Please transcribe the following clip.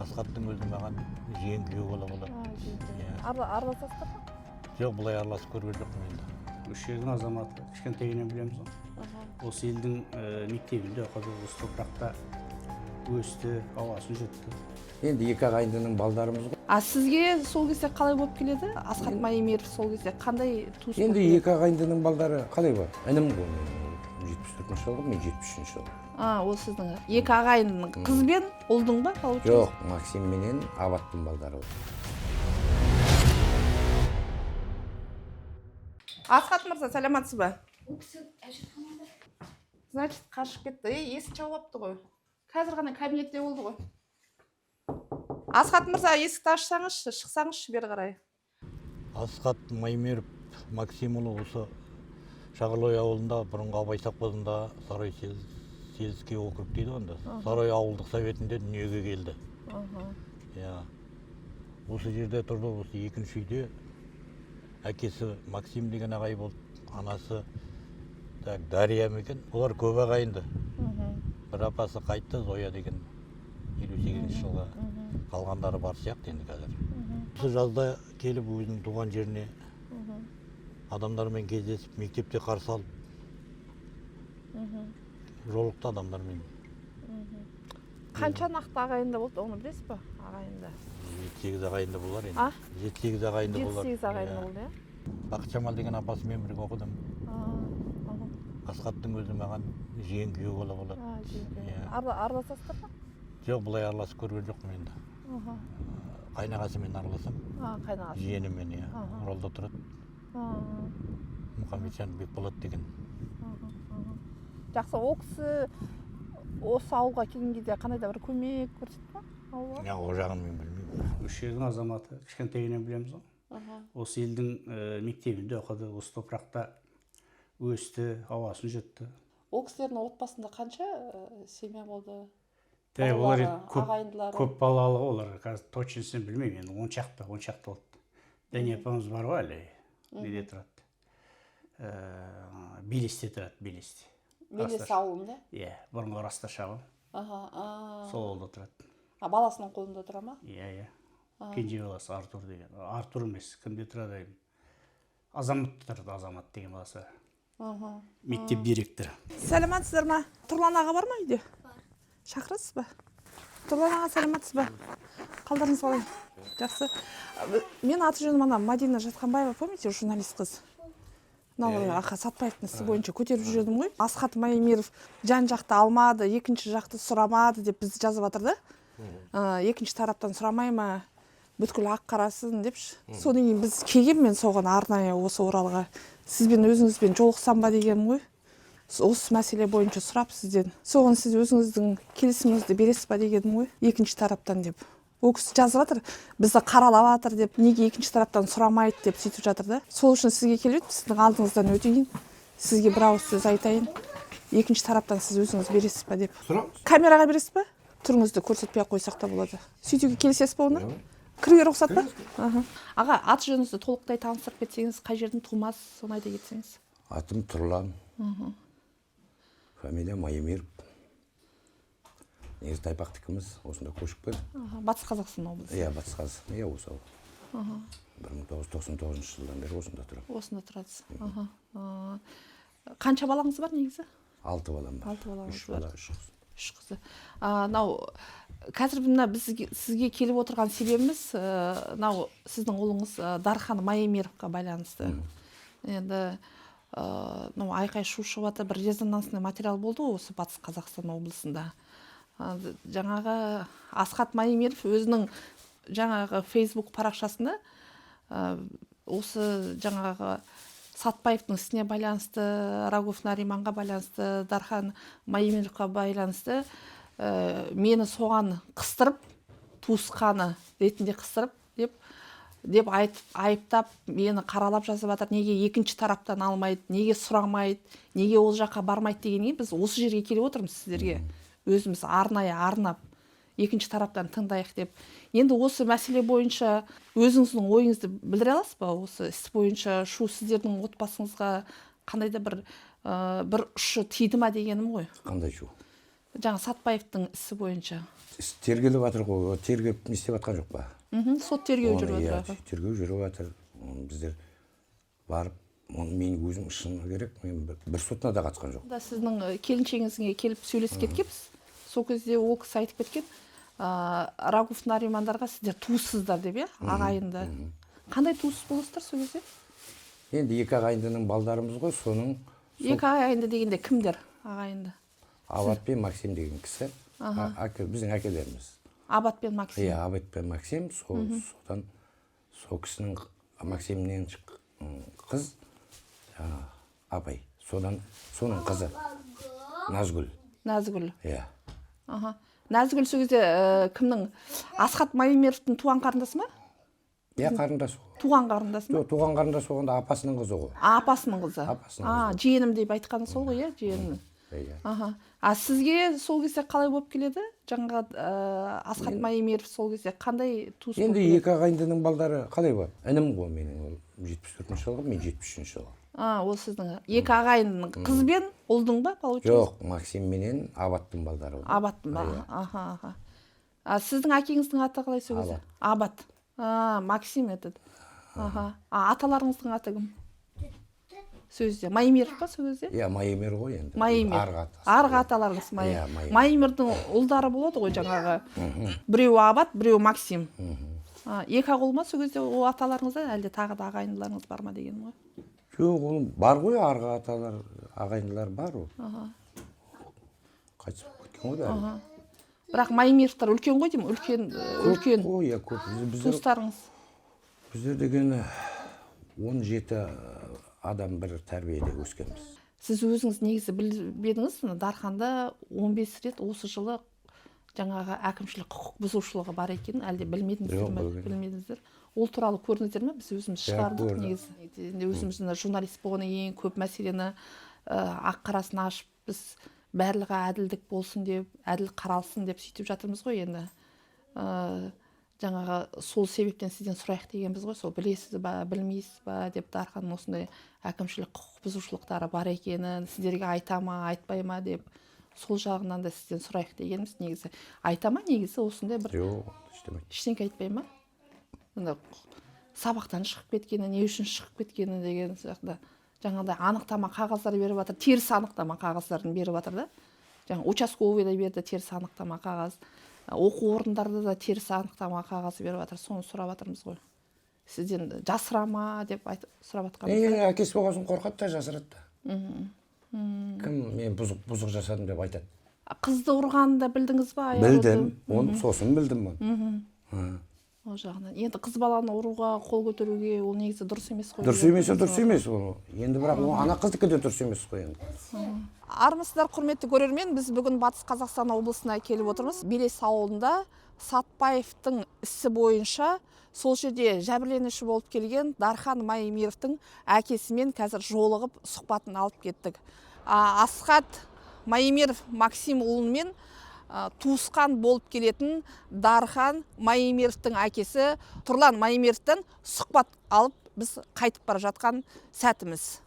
Асхаттың өзі маған жиен күйеу бола болады. Араласасыздар ма? Жоқ, бұлай араласып көрген жоқпын енді. Үш жердің азаматы, кішкентайынан білеміз ғой. Осы елдің мектебінде оқыды, осы топырақта өсті, ауасын жұтты. Енді екі ағайындының балдарымыз ғой. Сізге сол кезде қалай болып келеді? Асхат Майемиров сол кезде қандай туыс болып Енді келеді? екі ағайындының балдары қалай бар? Інім ғой мен 74-ші жылғы, мен 73-ші жылғы. Ол сіздің екі ағайынның қыз бен ұлдың ба? Жоқ, Максим менен Абаттың балдары. Асхат мырза, сәлематсыз ба? Значит, қашып кетті. Есік жауапты ғой. Қазір ғана кабинетте болды ғой. Асхат мырза, есікті ашсаңызшы, шықсаңызшы бері қарай. Асхат Майемиров Максимұлы осы Шағалой ауылында бұрынғы Абай совхозында Сарай сельский округ дейді онда. Сарай ауылдық советінде дүниеге келді. Осы жерде тұрды, осы екінші үйде. Әкесі Максим деген ағай болды, анасы Дария екен. Олар көп ағайынды. Бір апасы қайтты, Зоя деген 58-ші жылға. Қалғандары бар сияқты енді қазір. Осы жазда келіп өзінің туған жеріне адамдармен кездесіп, мектепте қарсы алып жолықты адамдармен. Қанша нақты ағайынды болды, оны білесіз ба? Ағайынды. 7-8 ағайынды болар енді. 7-8 ағайынды болар. 7-8 ағайынды болды, иә? Бақытжамал деген апасымен бірге оқыдым. Асхаттың өзі маған жиен күйеу бола болады. Араласасыздар ма? Жоқ, бұлай араласып көрген жоқпын енді. Қайнағасымен араласам. Қайнағасы. Жиенімен, Оралда тұрады. Мұхамеджан Бекболат деген. Жақсы, ол кісі осы ауылға келген кезде қандай да бір көмек көрсетті ма? Ол жағын мен білмеймін. Үш жердің азаматы, кішкентайынан білеміз ғой. Осы елдің мектебінде оқыды, осы топырақта өсті, ауасын жұтты. Ол кісілердің отбасында қанша семья болды? Олар ағайындылары? көп балалы, олар қазір точнысын білмеймін, енді 10 шақты болды. Дәне апамыз бар ғой әлі, неде тұрады? Белесте тұрады, Белесте. Белес ауылында? Иә, бұрынғы Раста шағын. Сол ауылда тұрады. Баласының қолында тұра ма? Иә. Кенже баласы Артур деген. Артур емес, кімде тұрады? Азамат тұрады, Азамат деген баласы. Мектеп директоры. Сәлематсыздар ма? Тұрлан аға бар ма үйде? Бар. Шақырасыз ба? Тұрлан аға, сәлематсыз ба? Қалдарыңыз қалай? Жақсы. Мен аты жөнім ана Мадина Жатқанбаева, помните, журналист қыз? Ақа Сатпаевтың ісі бойынша көтеріп жүрдім ғой. Асхат Майемиров жан жақты алмады, екінші жақты сұрамады деп бізді жазып жатыр да. Екінші тараптан сұрамай ма, бүткіл ақ қарасын депші. Содан кейін біз келген, мен соған арнайы осы Оралға сізбен өзіңізбен жолықсам ба деген ғой. Осы мәселе бойынша сұрап сізден. Соған сіз өзіңіздің келісіміңізді бересіз ба деген ғой, екінші тараптан деп. Ол кісі жазып жатыр, бізді қаралап жатыр деп, неге екінші тараптан сұрамайды деп сөйтіп жатыр да. Сол үшін сізге келіп, сіздің алдыңыздан өтейін, сізге бір ауыз сөз айтайын. Екінші тараптан сіз өзіңіз бересіз ба деп. Камераға бересіз ба? Түріңізді көрсетпей ақ қойсақ та болады. Сөйтуге келісесіз ба оны? Кіруге рұқсат па? Аға, аты жөніңізді толықтай таныстырып кетсеңіз, қай жердің тумасы, соны айта кетсеңіз. Атым Тұрлан. Фамилия Майемиров. Негізі Тайпақтікіміз, осында көшіп келді. Батыс Қазақстан облысы. Иә, Батыс Қазақстан, иә, осы ауыл. 1999 жылдан бері осында тұрады. Осында тұрасыз. Қанша балаңыз бар негізі? 6 балам бар. 6 балаңыз 3 бала, 3 қыз. 3 қызы. Қазір мына сізге келіп отырған себебіміз, сіздің ұлыңыз Дархан Майемировқа байланысты. Енді айқай шу шығып жатыр, бір резонансный материал болды осы Батыс Қазақстан облысында. Жаңағы Асхат Майемиров өзінің жаңағы Facebook парақшасында осы жаңағы Сатпаевтың ісіне байланысты, Рагов Нариманға байланысты, Дархан Майемировқа байланысты мені соған қыстырып, туысқаны ретінде қыстырып деп айыптап, мені қаралап жазып жатыр, неге екінші тараптан алмайды, неге сұрамайды, неге ол жаққа бармайды дегенге біз осы жерге келіп отырмыз сіздерге. Өзіміз арнайы арнап, екінші тараптан тыңдайық деп. Енді осы мәселе бойынша өзіңіздің ойыңызды білдіре аласыз ба? Осы іс бойынша шу сіздердің отбасыңызға қандай да бір ұшы тиді ма дегенім ғой. Қандай шу? жаңа Сатпаевтың ісі бойынша? Тергеліп жатыр ғой, тергеп не істеп жатқан жоқ па? Сот тергеу жүріп Иә, жатыр. тергеу жүріп жатыр. Біздер барып, оны мен өзім шыны керек, мен бір сотына да қатысқан жоқ. Да сіздің келіншегіңізге келіп сөйлесіп кеткенбіз. Сол кезде ол кісі айтып кеткен, Рагув Наримандарға сіздер туыссыздар деп, иә, ағайынды. Қандай туыс боласыздар сол кезде? Енді екі ағайындының балдарымыз ғой, соның Екі ағайынды дегенде кімдер ағайынды? Абат пен Максим деген кісі, біздің әкелеріміз. Абат пен Максим. Иә, Абат пен Максим, содан сол кісінің Максимнен қыз Абай. Содан соның қызы Назгүл. Назгүл. Иә. Назгүл сол кезде кімнің? Асхат Майымеровтың туған қарындасы ма? Иә, қарындасы. Туған қарындасы ма? Жоқ, туған қарындасы болғанда апасының қызы ғой. Апасының қызы. Апасының қызы. Жиенім деп айтқаны сол ғой, иә, жиенім. Сізге сол кезде қалай болып келеді? Жаңағы Асхат Майымеров сол кезде қандай туыс болып Енді келеді? екі ағайындының балдары қалай бар? Інім ғой менің, ол 74-ші жылғы, мен 73-ші жылғы. Ол сіздің екі ағайынның қыз бен ұлдың ба, получается? Жоқ, Максим менен Абаттың балдары. Абаттың ба? Сіздің әкеңіздің аты қалай сол кезде? Абат. Максим этот. Аталарыңыздың аты кім? Сөзде Майымеров па сол кезде? Иә, Майымер ғой енді. Майымер. Арғы аталарыңыз Майымер. Майымердің ұлдары болады ғой жаңағы. Біреуі Абат, біреуі Максим. Екі ақ ұл ма сол кезде ол аталарыңызда, әлде тағы да ағайындыларыңыз бар ма дегенім ғой? Жоқ, ол бар ғой, арғы аталар, ағайындылар бар ол. Қайтыс болып кеткен ғой бәрі. Бірақ Майымеровтар үлкен ғой деймін, үлкен Ой, иә, көп. туыстарыңыз. Біздер деген 17 адам бір тәрбиеде өскенбіз. Сіз өзіңіз негізі білбедіңіз, Дарханда 15 рет осы жылы жаңағы әкімшілік құқық бұзушылығы бар екенін, әлде білмедіңіздер ме? Білмедіңіздер. Ол туралы көрдіңіздер ме? Біз өзіміз шығардық негізі. Өзіміздің журналист болғаннан кейін көп мәселені ақ-қарасын ашып, біз барлығы әділдік болсын деп, әділ қаралсын деп сөйтіп жатырмыз ғой енді. Жаңағы сол себептен сізден сұрайық дегенбіз ғой, сол білесіз ба, білмейсіз ба деп Дарханның осындай әкімшілік құқық бұзушылықтары бар екенін сіздерге айта ма, айтпай ма деп сол жағынан да сізден сұрайық дегенбіз негізі. Айта ма негізі осындай бір? Жоқ, ештеңе. Ештеңе айтпай ма? Сабақтан шығып кеткені, не үшін шығып кеткені деген сияқты. Жаңағыдай анықтама қағаздар беріп жатыр, теріс анықтама қағаздарын беріп жатыр да. Жаңа участковыйда берді теріс анықтама қағаз. Оқу орындарда да теріс анықтама қағазы беріп жатыр. Соны сұрап жатырмыз ғой. Сізден жасырама деп сұрап жатқанбыз. Әкесі болған соң қорқады да, жасырады да. Кім мен бұзық жасадым деп айтады. Қызды ұрғанын да білдіңіз ба? Білдім, оны сосын білдім. Ол жағынан. Енді қыз баланы ұруға, қол көтеруге ол негізі дұрыс емес қой. Дұрыс емес ол. Енді бірақ ана қыздікі де дұрыс емес қой енді. Армысыздар, құрметті көрермен, біз бүгін Батыс Қазақстан облысына келіп отырмыз. Белес ауылында Сатпаевтың ісі бойынша сол жерде жәбірленуші болып келген Дархан Майымеровтың әкесімен қазір жолығып сұхбатын алып кеттік. Асхат Майымеров Максим ұлымен туысқан болып келетін Дархан Майымеровтың әкесі Тұрлан Майымеровтан сұхбат алып біз қайтып бара жатқан сәтіміз.